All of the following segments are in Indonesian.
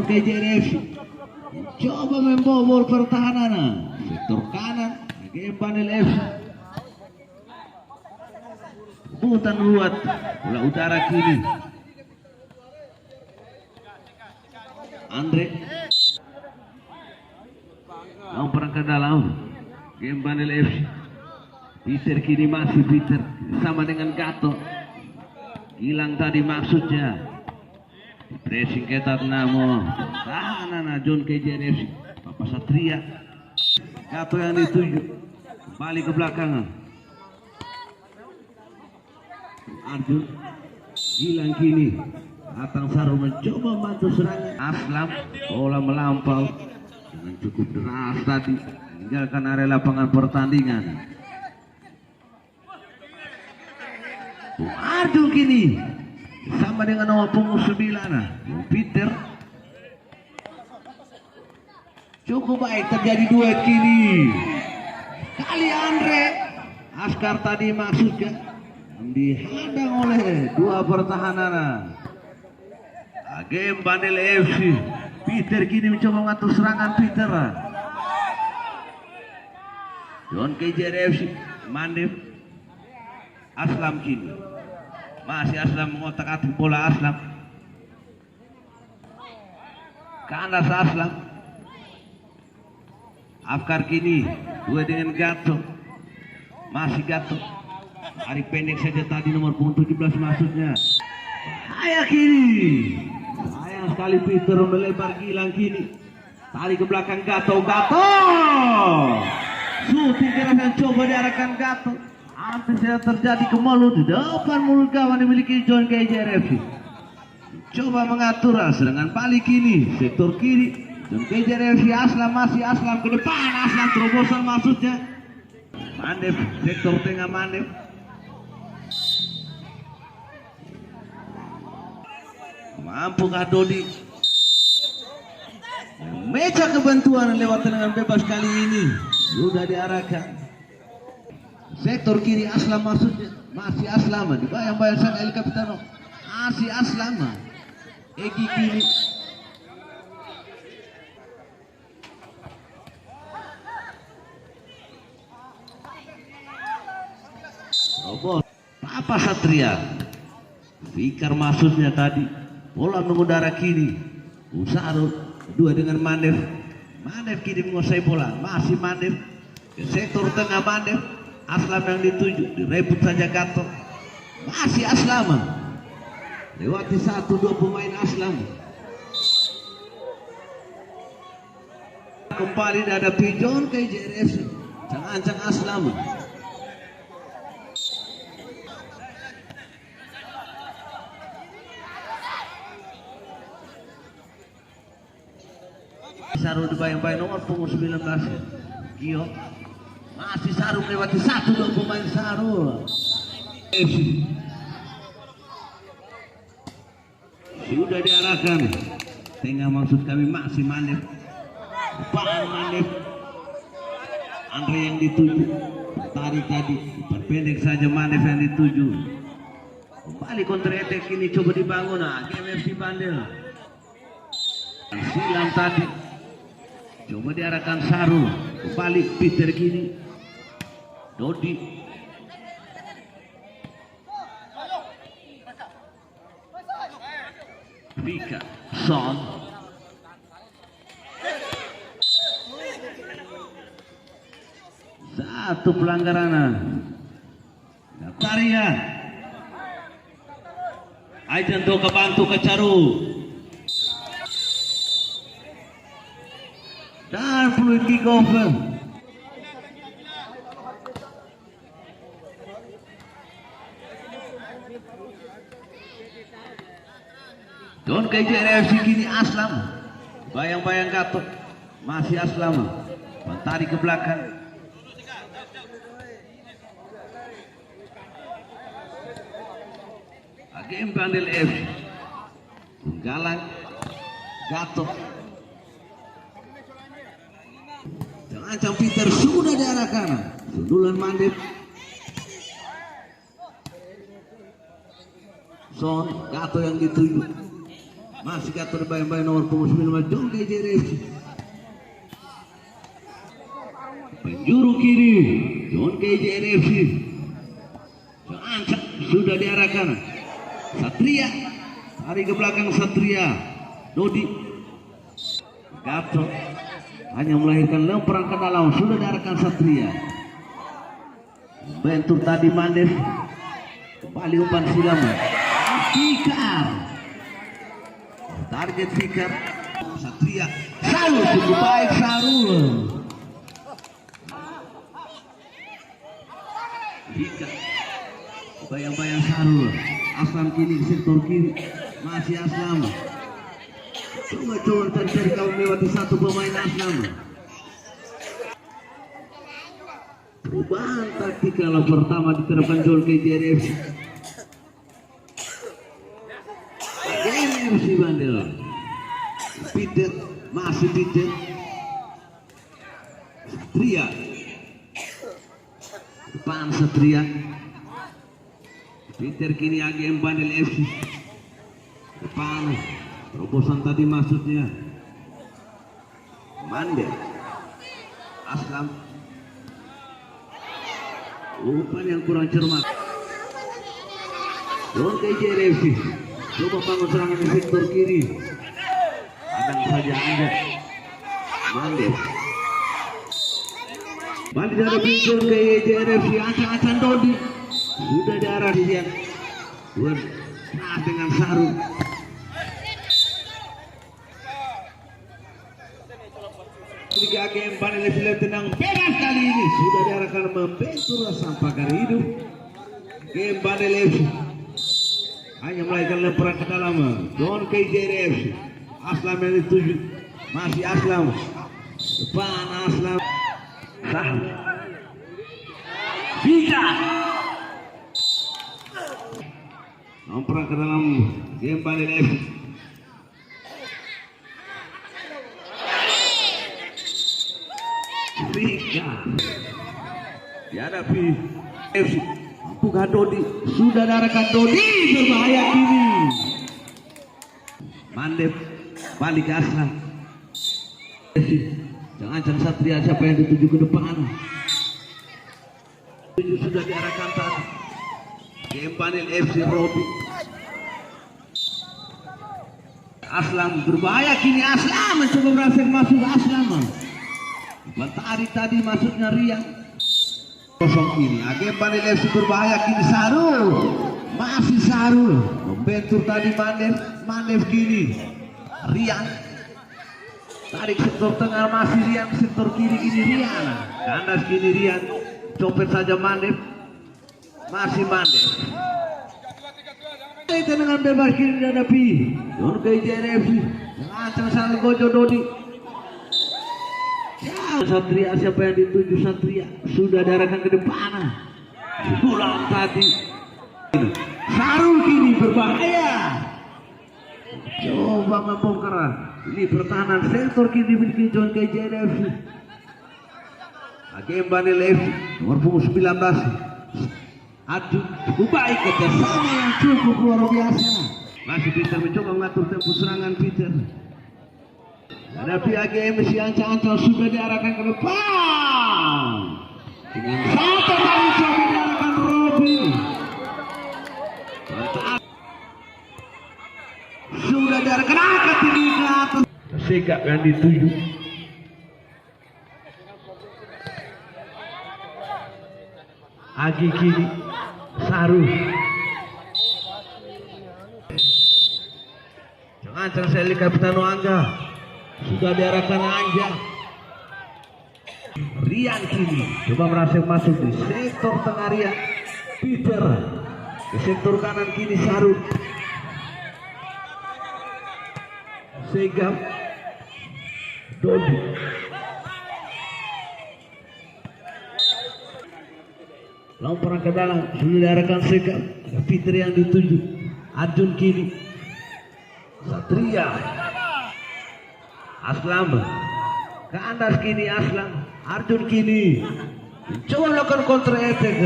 KJRFC coba membobol pertahanan sektor kanan game Bandel FC. Rebutan buat bola utara kiri. Andre perang ke dalam game Bandel FC. Peter kini masih Peter sama dengan Gato. Hilang tadi maksudnya. Pressing ketat namo. Tahanan John KJRFC. Papa Satria. Gato yang dituju. Kembali ke belakang. Arjun. Hilang kini. Atang Saru mencoba bantu serangan. Aslam. Bola melampau. Dengan cukup deras tadi. Meninggalkan area lapangan pertandingan. Arjun kini sama dengan nomor punggung 9 Peter. Cukup baik terjadi duet kini. Kali Andre Askar tadi maksudnya dihadang oleh dua pertahanan. Game Bandel FC. Peter kini mencoba mengatur serangan Peter. John KJRFC Mandep. Aslam kini masih Aslam mengotak-atik bola Aslam. Kandas Aslam. Afkar kini dua dengan Gato. Masih Gato. Hari pendek saja tadi nomor punggung 17 maksudnya. Bahaya kini. Sayang sekali Peter melebar Gilang kini. Tarik ke belakang Gato. Gato. Shooting keras yang coba diarahkan Gato. Hampir saja terjadi kemelut di depan mulut kawan dimiliki John KJRFC. Coba mengatur serangan balik kini sektor kiri. John KJRFC Aslam masih Aslam ke depan. Aslam terobosan maksudnya. Mandep sektor tengah Mandep. Mampukah Dodi meja kebantuan lewat tendangan bebas kali ini sudah diarahkan. Sektor kiri Aslam maksudnya masih Aslam dibayang-bayang sang El Capitano. Masih Aslam. Egi kiri. Robot Papa Satria. Fikar maksudnya tadi. Bola mengudara kiri. Usaro dua dengan Mandef. Mandef kiri menguasai bola. Masih Mandef. Ke sektor tengah Mandef. Aslam yang dituju, direbut saja Gato. Masih Aslam. Lewati 1-2 pemain Aslam. Kembali dihadapi John KJRFC. Ancang-ancang Aslam. Saru dibayang-bayang nomor punggung 19 Gio. Masih Saru melewati 1-2 pemain Saru. Sudah diarahkan. Tengah maksud kami masih Mandep. Depan Mandep. Andre yang dituju. Tarik tadi. Depan pendek saja Mandep yang dituju. Kembali counter attack ini coba dibangun. Game FC Bandel. Silam tadi. Coba diarahkan Saru. Kembali Peter kini. Dodi. Vika. Son. Satu pelanggaran. Karya. Aidan do kebantu ke Caru. Dan fluid kick off. Don KJRFC kini Aslam. Bayang-bayang Gatot. Masih Aslam. Tarik ke belakang. Game Bandel FC. Galang. Gatot. Ancam Peter sudah diarahkan. Sundulan Mandep. Son Gato yang dituju. Masih atur baik-baik nomor punggung 9 John KJRF. Penjuru kiri John KJRF. Ancak sudah diarahkan. Satria tarik ke belakang Satria. Dodi Gatot hanya melahirkan lemparan ke dalam, sudah diarahkan Satria. Bentur tadi Mandev, kembali umpan silam. Fikar, target Fikar. Satria, Sarul cukup baik Sarul. Fikar, bayang-bayang Sarul. Aslam kini di sektor kiri, masih Aslam. Coba terjadi kau melewati satu pemain Aslam. Perubahan taktik kalau pertama diterapkan John KJRF. KJRF si Bandel. Peter masih Peter. Satria. Depan Satria. Peter kini AGM Bandel FC. Depan. Terobosan tadi maksudnya. Mandel. Aslam. Umpan yang kurang cermat. John KJRF coba bangun serangan di sektor kiri. Kadang saja Anda. Mandel. Balik dari John KJRF, ancang-ancang Dodi. Sudah diarah dia. Nah dengan Sarul. Tiga game Bandel FC tenang bebas kali ini sudah diarahkan membentur sampah kari hidup. Game Bandel FC hanya melahirkan lemparan ke dalam. John KJRF Aslam yang dituju, masih Aslam depan Aslam. Sah bisa lemparan ke dalam game Bandel FC. Dihadapi FC bukan Dodi, sudah diarahkan Dodi, berbahaya kini. Mandep balik ke Aslam. Jangan Satria siapa yang dituju ke depan. Sudah diarahkan tadi. Game Bandel FC Robi. Aslam berbahaya kini, Aslam mencoba berhasil masuk Aslam. Tarik tadi masuknya Rian. Kosong ini AGM Bandel FC berbahaya kini. Sarul, masih Sarul membentur tadi Mandev kini. Rian tarik sektor tengah, masih Rian sektor kiri kini Rian. Kandas kini Rian, copet saja Mandev, masih Mandev. Tendangan bebas kini dihadapi John KJRF. Ancang saling gojo Dodi. Satria siapa yang dituju Satria sudah diarahkan ke depan. Pulang tadi. Sarul kini berbahaya. Coba membongkar. Ini pertahanan sektor kini dimiliki John KJRF. AGM Bandel FC nomor punggung 19. Aduh, cukup baik kerjasama yang cukup luar biasa. Masih Peter mencoba mengatur tempo serangan Peter. Hadapi AGM si ancang-ancang sudah diarahkan ke depan. Dengan satu kali coba diarahkan Robi. Sudah diarahkan angkat tinggi ke atas. Sikap yang dituju. Agi kiri Sarul. Jangan Seli Kapitano Angga. Sudah diarahkan Anja. Rian kini coba berhasil masuk di sektor tengah Rian. Peter di sektor kanan kini Sarul. Segam Dodi. Lemparan ke dalam sudah diarahkan Segam. Peter yang dituju. Arjun kini Satria. Aslam kandas kini Aslam. Arjun kini coba melakukan counter attack.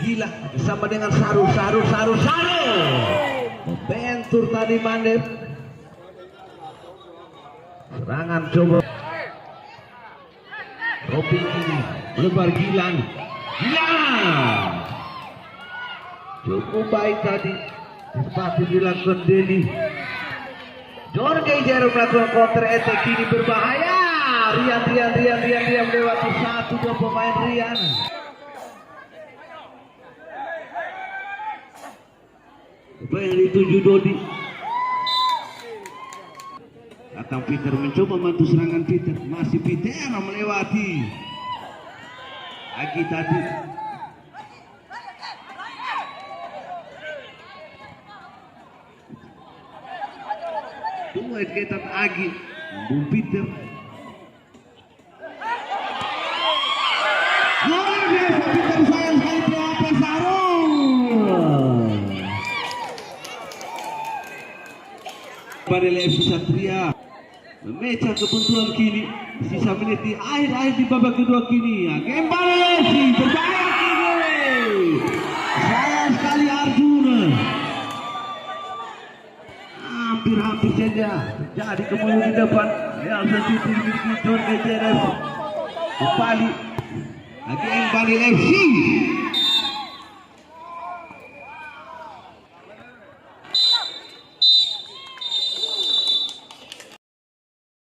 Gila bersama dengan Sarul. Membentur tadi Mandev. Serangan coba. Ropi ini melebar Gilang. Cukup baik tadi. Sepatu dilakukan Deli. Jorge Jero melakukan counter attack ini berbahaya. Rian melewati satu dua pemain Rian. Apa yang dituju Dodi? Datang Peter mencoba bantu serangan Peter. Masih Peter melewati. Lagi tadi. Dua ketat Agi. Bung Peter. Luar biasa Peter sayang sekali PHP Sarung. Padahal FC Satria memecah kepuntuan kini. Sisa menit di akhir di babak kedua kini. Kembali FC berbahaya kini. Sayang sekali Arjuna. Hampir saja terjadi kemudian di depan. Yang sesuatu dimiliki Jorge Jerez. Kembali lagi FC.